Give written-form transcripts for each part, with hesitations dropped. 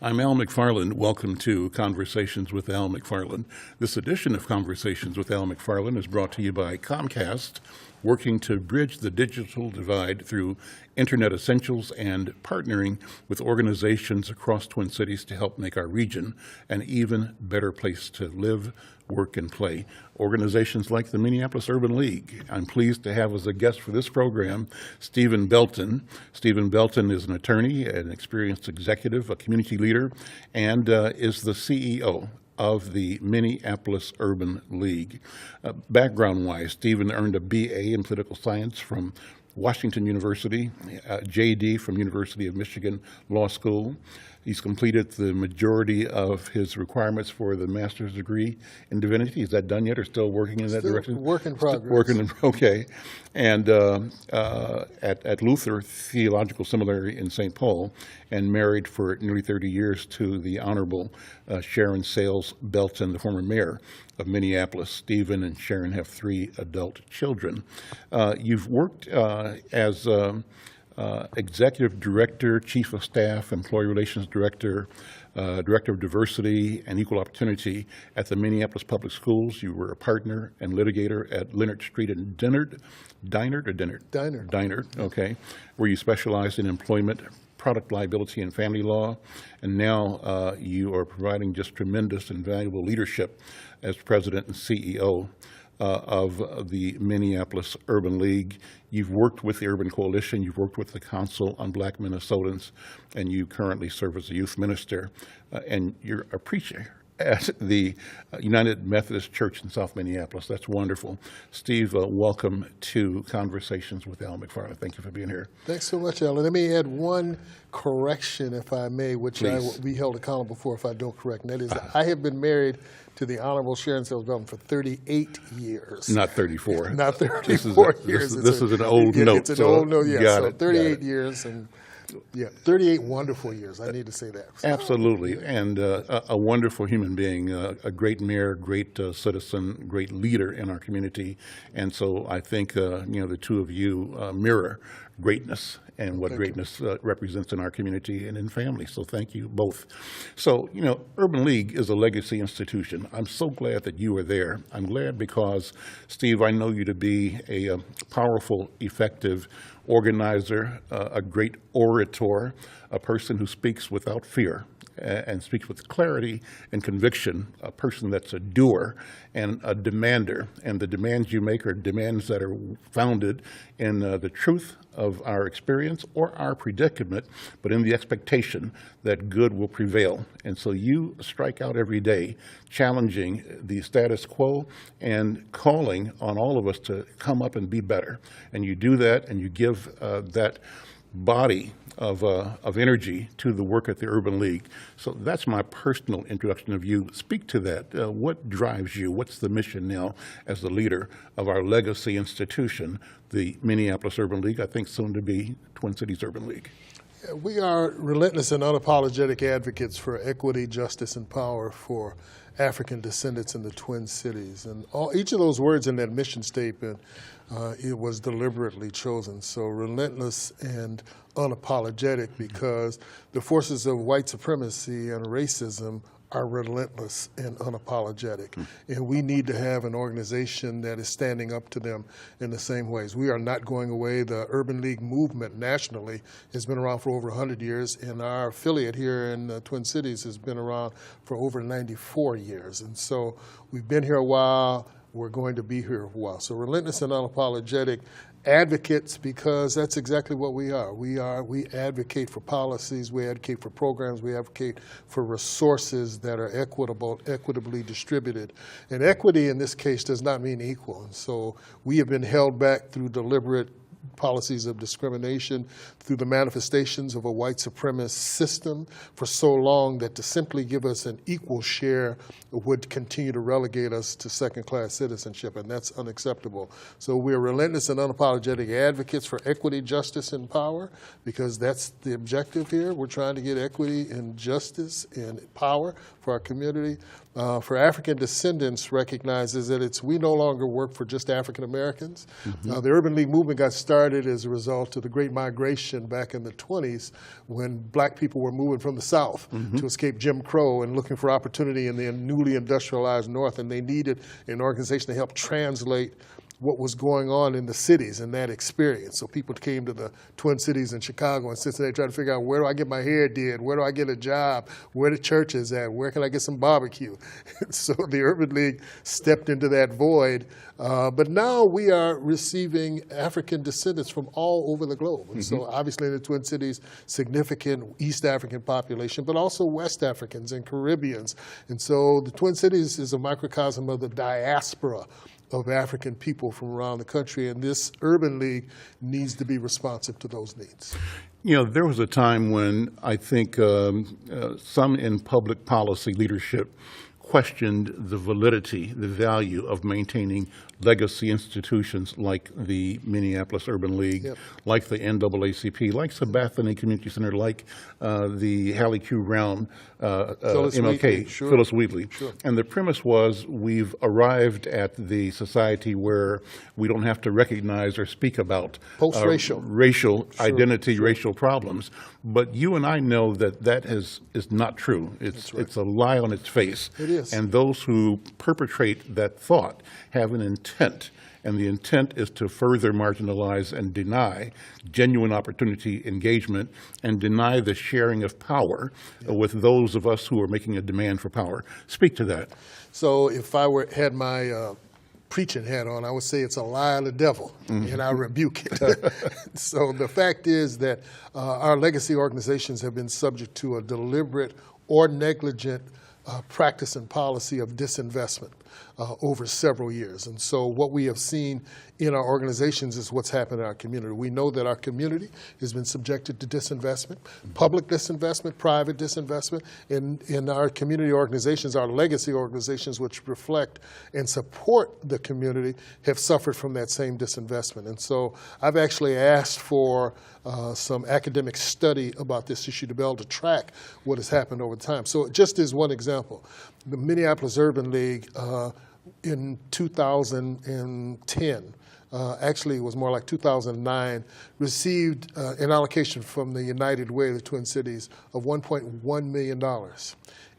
I'm Al McFarlane. Welcome to Conversations with Al McFarlane. This edition of Conversations with Al McFarlane is brought to you by Comcast, working to bridge the digital divide through Internet essentials and partnering with organizations across Twin Cities to help make our region an even better place to live, work, and play. Organizations like the Minneapolis Urban League. I'm pleased to have as a guest for this program Stephen Belton. Stephen Belton is an attorney, an experienced executive, a community leader, and is the CEO of the Minneapolis Urban League. Background-wise, Stephen earned a BA in political science from Washington University, JD from University of Michigan Law School. He's completed the majority of his requirements for the master's degree in divinity. Is that done yet, or still working in that direction? Work in progress. Okay. And at Luther Theological Seminary in St. Paul, and married for nearly 30 years to the Honorable Sharon Sales Belton, the former mayor of Minneapolis. Stephen and Sharon have 3 adult children. You've worked as Executive Director, Chief of Staff, Employee Relations Director, Director of Diversity and Equal Opportunity at the Minneapolis Public Schools. You were a partner and litigator at Leonard Street and Dinard, okay, where you specialized in employment, product liability, and family law. And now you are providing just tremendous and valuable leadership as president and CEO of the Minneapolis Urban League. You've worked with the Urban Coalition, you've worked with the Council on Black Minnesotans, and you currently serve as a youth minister, and you're a preacher at the United Methodist Church in South Minneapolis. That's wonderful. Steve, welcome to Conversations with Al McFarlane. Thank you for being here. Thanks so much, Alan. Let me add one correction, if I may, which I Please. will be held accountable for if I don't correct, and that is that I have been married to the Honorable Sharon Sales Belton for 38 years. Not 34. Not 34 years. This is an old note. It's an old note, yeah. Got So it, 38 years, and 38 wonderful years. I need to say that. Absolutely, and a wonderful human being, a great mayor, great citizen, great leader in our community, and so I think the two of you mirror greatness and what greatness represents in our community and in family. So thank you both. So Urban League is a legacy institution. I'm so glad that you are there. I'm glad because, Steve, I know you to be a powerful, effective organizer, a great orator, a person who speaks without fear and speaks with clarity and conviction, a person that's a doer and a demander. And the demands you make are demands that are founded in the truth of our experience or our predicament, but in the expectation that good will prevail. And so you strike out every day, challenging the status quo and calling on all of us to come up and be better. And you do that, and you give that body of energy to the work at the Urban League. So that's my personal introduction of you. Speak to that. What drives you? What's the mission now as the leader of our legacy institution, the Minneapolis Urban League, I think soon to be Twin Cities Urban League? We are relentless and unapologetic advocates for equity, justice, and power for African descendants in the Twin Cities. And each of those words in that mission statement, it was deliberately chosen. So relentless and unapologetic, because the forces of white supremacy and racism are relentless and unapologetic. And we need to have an organization that is standing up to them in the same ways. We are not going away. The Urban League movement nationally has been around for over 100 years, and our affiliate here in the Twin Cities has been around for over 94 years. And so we've been here a while. We're going to be here a while. So relentless and unapologetic advocates, because that's exactly what we are. We advocate for policies, we advocate for programs, we advocate for resources that are equitably distributed. And equity in this case does not mean equal. And so we have been held back through deliberate policies of discrimination, through the manifestations of a white supremacist system for so long that to simply give us an equal share would continue to relegate us to second-class citizenship, and that's unacceptable. So we're relentless and unapologetic advocates for equity, justice, and power, because that's the objective here. We're trying to get equity and justice and power for our community. For African descendants recognizes that we no longer work for just African Americans. The Urban League movement got started started as a result of the Great Migration back in the 20s, when black people were moving from the South to escape Jim Crow and looking for opportunity in the newly industrialized North, and they needed an organization to help translate what was going on in the cities and that experience. So people came to the Twin Cities in Chicago and Cincinnati trying to figure out, where do I get my hair did? Where do I get a job? Where the church is at? Where can I get some barbecue? So the Urban League stepped into that void. But now we are receiving African descendants from all over the globe. And so obviously in the Twin Cities, significant East African population, but also West Africans and Caribbeans. And so the Twin Cities is a microcosm of the diaspora of African people from around the country, and this Urban League needs to be responsive to those needs. You know, there was a time when I think some in public policy leadership questioned the validity, the value of maintaining legacy institutions like the Minneapolis Urban League, like the NAACP, like Sabathani Community Center, like the Hallie Q. Brown, MLK, Phyllis Wheatley. And the premise was, we've arrived at the society where we don't have to recognize or speak about racial identity, racial problems. But you and I know that that is not true. It's a lie on its face. It is. And those who perpetrate that thought have an intent, and the intent is to further marginalize and deny genuine opportunity engagement and deny the sharing of power with those of us who are making a demand for power. Speak to that. So if I had my preaching hat on, I would say it's a lie of the devil, and I rebuke it. So the fact is that our legacy organizations have been subject to a deliberate or negligent practice and policy of disinvestment over several years. And so what we have seen in our organizations is what's happened in our community. We know that our community has been subjected to disinvestment, public disinvestment, private disinvestment. In our community organizations, our legacy organizations, which reflect and support the community, have suffered from that same disinvestment. And so I've actually asked for some academic study about this issue to be able to track what has happened over time. So just as one example, the Minneapolis Urban League in 2010, actually it was more like 2009, received an allocation from the United Way of the Twin Cities of $1.1 million.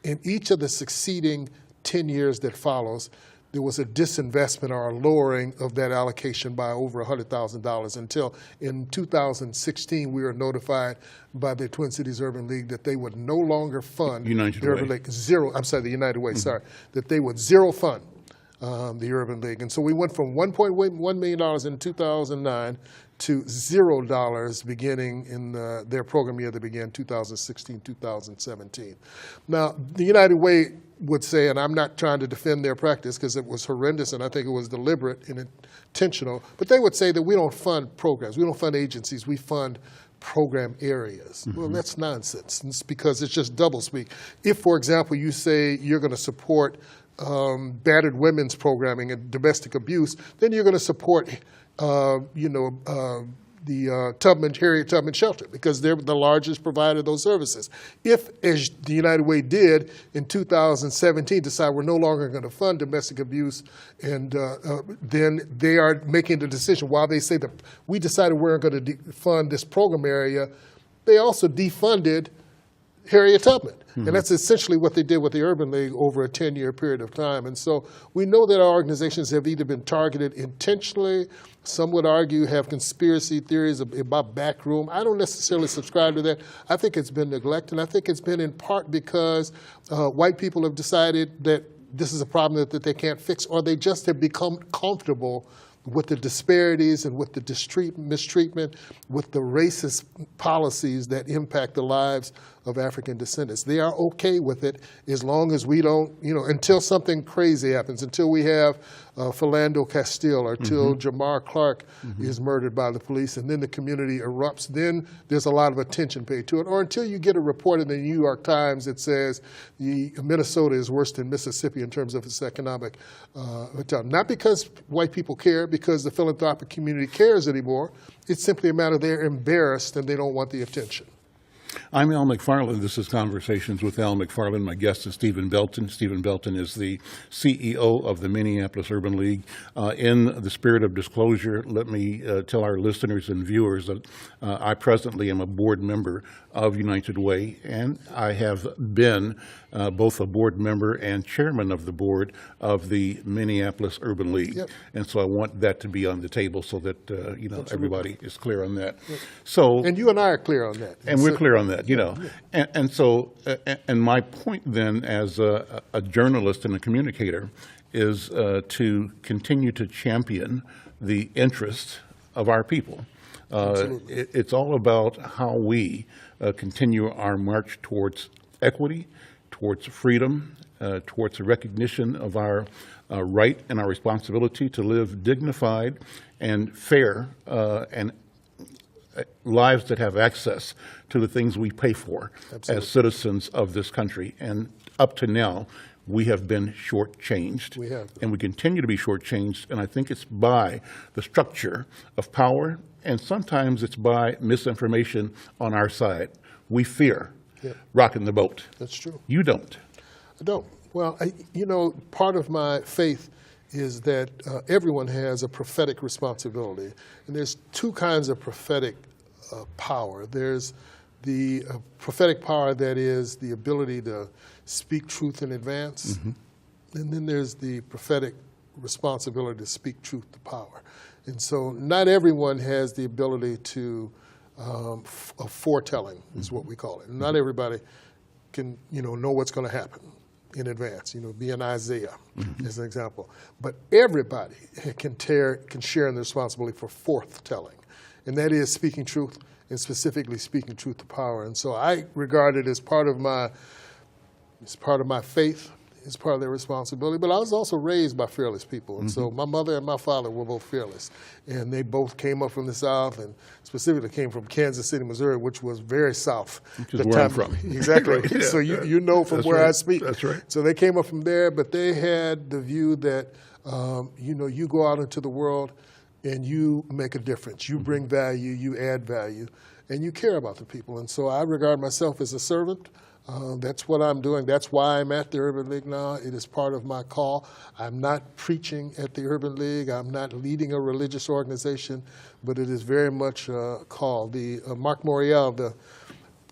In each of the succeeding 10 years that follows, there was a disinvestment or a lowering of that allocation by over $100,000 until in 2016 we were notified by the Twin Cities Urban League that they would no longer fund the Urban League. The United Way, that they would zero fund the Urban League. And so we went from $1.1 million in 2009 to $0 beginning in their program year that began 2016, 2017. Now, the United Way would say, and I'm not trying to defend their practice because it was horrendous and I think it was deliberate and intentional, but they would say that we don't fund programs, we don't fund agencies, we fund program areas. Well, that's nonsense. It's because it's just doublespeak. If, for example, you say you're going to support battered women's programming and domestic abuse, then you're going to support the Harriet Tubman Shelter, because they're the largest provider of those services. If, as the United Way did in 2017, decide we're no longer going to fund domestic abuse, and then they are making the decision, while they say that we decided we're going to fund this program area, they also defunded Harriet Tubman. And that's essentially what they did with the Urban League over a 10-year period of time. And so we know that our organizations have either been targeted intentionally, some would argue have conspiracy theories about backroom. I don't necessarily subscribe to that. I think it's been neglect, and I think it's been in part because white people have decided that this is a problem that they can't fix, or they just have become comfortable with the disparities and with the mistreatment, with the racist policies that impact the lives of African descendants. They are okay with it as long as we don't, until something crazy happens, until we have Philando Castile, or till Jamar Clark is murdered by the police, and then the community erupts. Then there's a lot of attention paid to it. Or until you get a report in the New York Times that says Minnesota is worse than Mississippi in terms of its economic not because white people care, because the philanthropic community cares anymore. It's simply a matter they're embarrassed and they don't want the attention. I'm Al McFarlane. This is Conversations with Al McFarlane. My guest is Stephen Belton. Stephen Belton is the CEO of the Minneapolis Urban League. In the spirit of disclosure, let me tell our listeners and viewers that I presently am a board member of United Way, and I have been both a board member and chairman of the board of the Minneapolis Urban League. Yep. And so I want that to be on the table so that everybody is clear on that. Yep. So, and you and I are clear on that. And we're clear on that, And so, and my point then as a journalist and a communicator is to continue to champion the interests of our people. It's all about how we continue our march towards equity, towards freedom, towards the recognition of our right and our responsibility to live dignified and fair and lives that have access to the things we pay for as citizens of this country. And up to now, we have been shortchanged. We have. And we continue to be shortchanged, and I think it's by the structure of power, and sometimes it's by misinformation on our side. We fear rocking the boat. That's true. You don't. I don't. Well, part of my faith is that everyone has a prophetic responsibility. And there's two kinds of prophetic power. There's the prophetic power that is the ability to speak truth in advance. Mm-hmm. And then there's the prophetic responsibility to speak truth to power. And so not everyone has the ability to foretelling is what we call it. And not everybody can know what's going to happen in advance, be an Isaiah as an example. But everybody can share in the responsibility for forthtelling, and that is speaking truth, and specifically speaking truth to power. And so I regard it as part of my faith. It's part of their responsibility. But I was also raised by fearless people. And so my mother and my father were both fearless. And they both came up from the South, and specifically came from Kansas City, Missouri, which was very south. Which is where I'm from. Exactly. Right, yeah. So you know from That's where right. I speak. That's right. So they came up from there, but they had the view that, you go out into the world and you make a difference. You bring value, you add value, and you care about the people. And so I regard myself as a servant. That's what I'm doing. That's why I'm at the Urban League now. It is part of my call. I'm not preaching at the Urban League. I'm not leading a religious organization, but it is very much a call. Mark Morial, the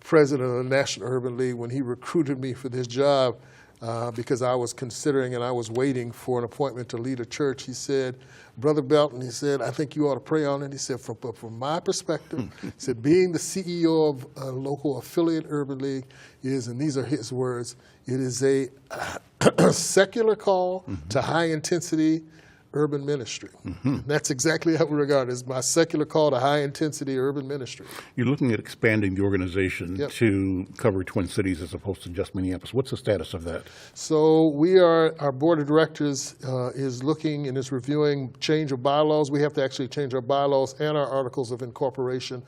president of the National Urban League, when he recruited me for this job, because I was considering and I was waiting for an appointment to lead a church, he said, Brother Belton, he said, I think you ought to pray on it. He said, from my perspective, he said, being the CEO of a local affiliate Urban League is, and these are his words, it is a secular call to high-intensity urban ministry. That's exactly how we regard it, as my secular call to high-intensity urban ministry. You're looking at expanding the organization to cover Twin Cities as opposed to just Minneapolis. What's the status of that? So our board of directors is looking and is reviewing change of bylaws. We have to actually change our bylaws and our articles of incorporation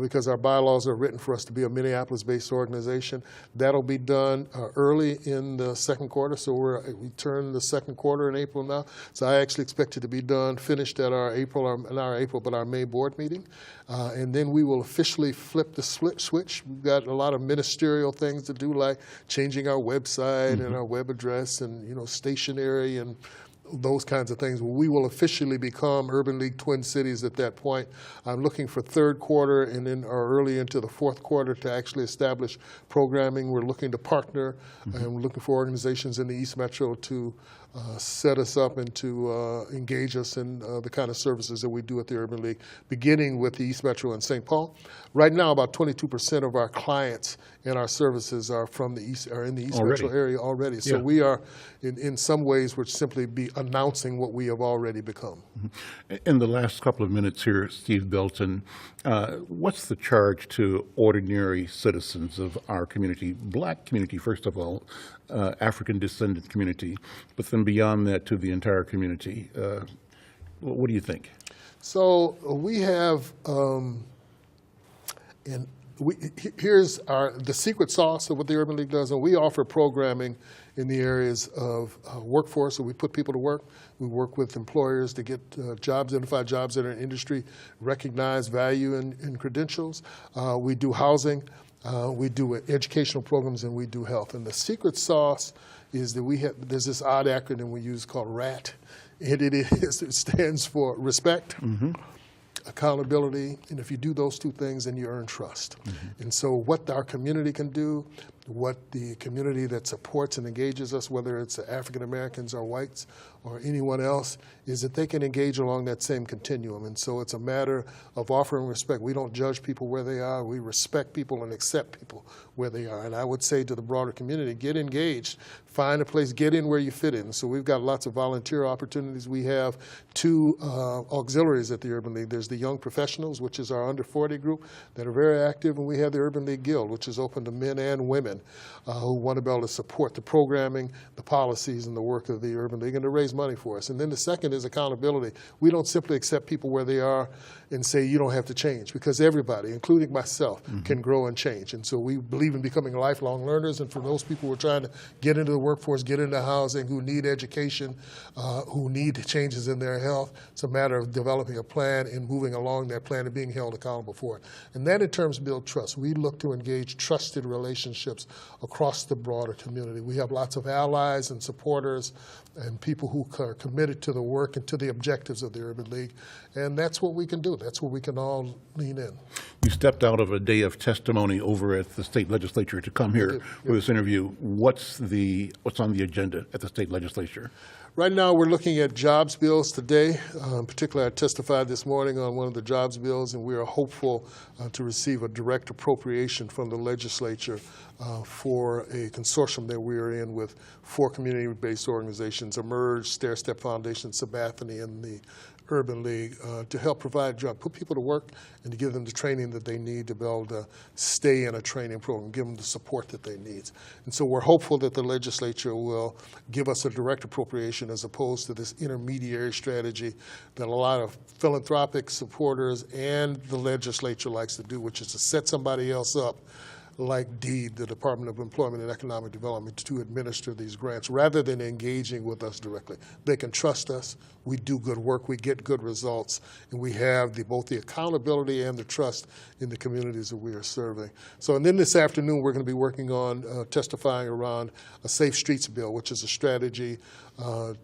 because our bylaws are written for us to be a Minneapolis-based organization. That'll be done early in the second quarter. So we turn the second quarter in April now. So I actually expect it to be finished at our May board meeting. And then we will officially flip the switch. We've got a lot of ministerial things to do, like changing our website and our web address and, stationery and those kinds of things. We will officially become Urban League Twin Cities at that point. I'm looking for third quarter and then early into the fourth quarter to actually establish programming. We're looking to partner and we're looking for organizations in the East Metro to set us up and to engage us in the kind of services that we do at the Urban League, beginning with the East Metro and St. Paul. Right now, about 22% of our clients and our services are in the East Metro area already. So we are, in some ways, we're simply announcing what we have already become. In the last couple of minutes here, Steve Belton, what's the charge to ordinary citizens of our community, black community, first of all, African descendant community, but then beyond that to the entire community? What do you think? So we have, here's the secret sauce of what the Urban League does, and we offer programming in the areas of workforce, so we put people to work. We work with employers to get identify jobs that are in industry, recognize value in credentials. We do housing. we do educational programs, and we do health. And the secret sauce is that there's this odd acronym we use called RAT, and it stands for respect, accountability, and if you do those two things, then you earn trust. And so what our community can do, what the community that supports and engages us, whether it's African Americans or whites or anyone else, is that they can engage along that same continuum. And so it's a matter of offering respect. We don't judge people where they are. We respect people and accept people where they are. And I would say to the broader community, get engaged, find a place, get in where you fit in. So we've got lots of volunteer opportunities. We have 2 auxiliaries at the Urban League. There's the Young Professionals, which is our under 40 group that are very active, and we have the Urban League Guild, which is open to men and women who want to be able to support the programming, the policies, and the work of the Urban League, and to raise money for us. And then the second is accountability. We don't simply accept people where they are and say you don't have to change, because everybody, including myself, can grow and change. And so we believe in becoming lifelong learners, and for those people who are trying to get into the workforce, get into housing, who need education, who need changes in their health, it's a matter of developing a plan and moving along that plan and being held accountable for it. And that in terms build trust. We look to engage trusted relationships across the broader community. We have lots of allies and supporters and people who are committed to the work and to the objectives of the Urban League. And that's what we can do. That's where we can all lean in. You stepped out of a day of testimony over at the state legislature to come here for this interview. What's on the agenda at the state legislature? Right now, we're looking at jobs bills today. Particularly, I testified this morning on one of the jobs bills, and we are hopeful to receive a direct appropriation from the legislature for a consortium that we are in with 4 community-based organizations, Emerge, Stair Step Foundation, Sabathani, and the Urban League, to help provide jobs, put people to work, and to give them the training that they need to be able to stay in a training program, give them the support that they need. And so we're hopeful that the legislature will give us a direct appropriation as opposed to this intermediary strategy that a lot of philanthropic supporters and the legislature likes to do, which is to set somebody else up like DEED, the Department of Employment and Economic Development, to administer these grants rather than engaging with us directly. They can trust us. We do good work. We get good results. And we have both the accountability and the trust in the communities that we are serving. So, and then this afternoon, we're going to be working on testifying around a Safe Streets bill, which is a strategy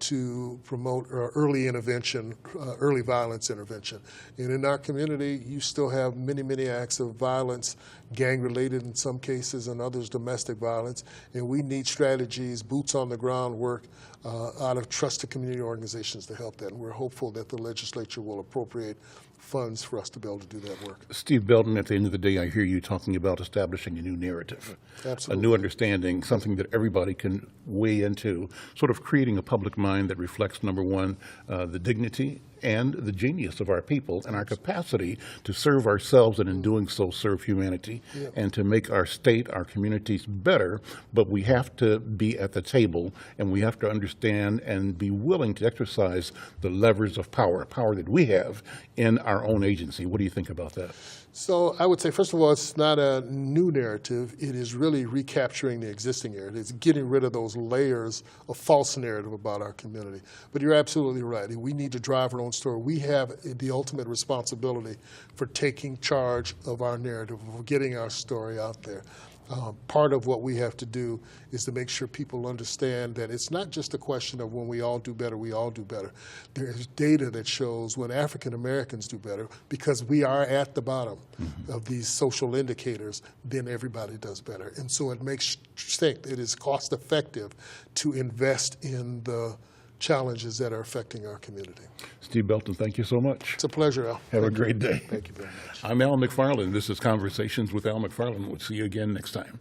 to promote early intervention, early violence intervention. And in our community, you still have many, many acts of violence, gang-related in some cases, and others domestic violence. And we need strategies, boots on the ground work out of trusted community organizations to help that. And we're hopeful that the legislature will appropriate funds for us to be able to do that work. Steve Belton, at the end of the day, I hear you talking about establishing a new narrative, Absolutely. a new understanding, something that everybody can weigh into, sort of creating a public mind that reflects, number one, the dignity and the genius of our people and our capacity to serve ourselves, and in doing so serve humanity, and to make our state, our communities better. But we have to be at the table, and we have to understand and be willing to exercise the levers of power that we have in our own agency. What do you think about that? So I would say, first of all, it's not a new narrative. It is really recapturing the existing narrative. It's getting rid of those layers of false narrative about our community. But you're absolutely right. We need to drive our own story. We have the ultimate responsibility for taking charge of our narrative, of getting our story out there. Part of what we have to do is to make sure people understand that it's not just a question of when we all do better, we all do better. There is data that shows when African Americans do better, because we are at the bottom of these social indicators, then everybody does better. And so it makes think it is cost effective to invest in the challenges that are affecting our community. Steve Belton, thank you so much. It's a pleasure, Al. Have a great day. Thank you very much. I'm Al McFarlane. This is Conversations with Al McFarlane. We'll see you again next time.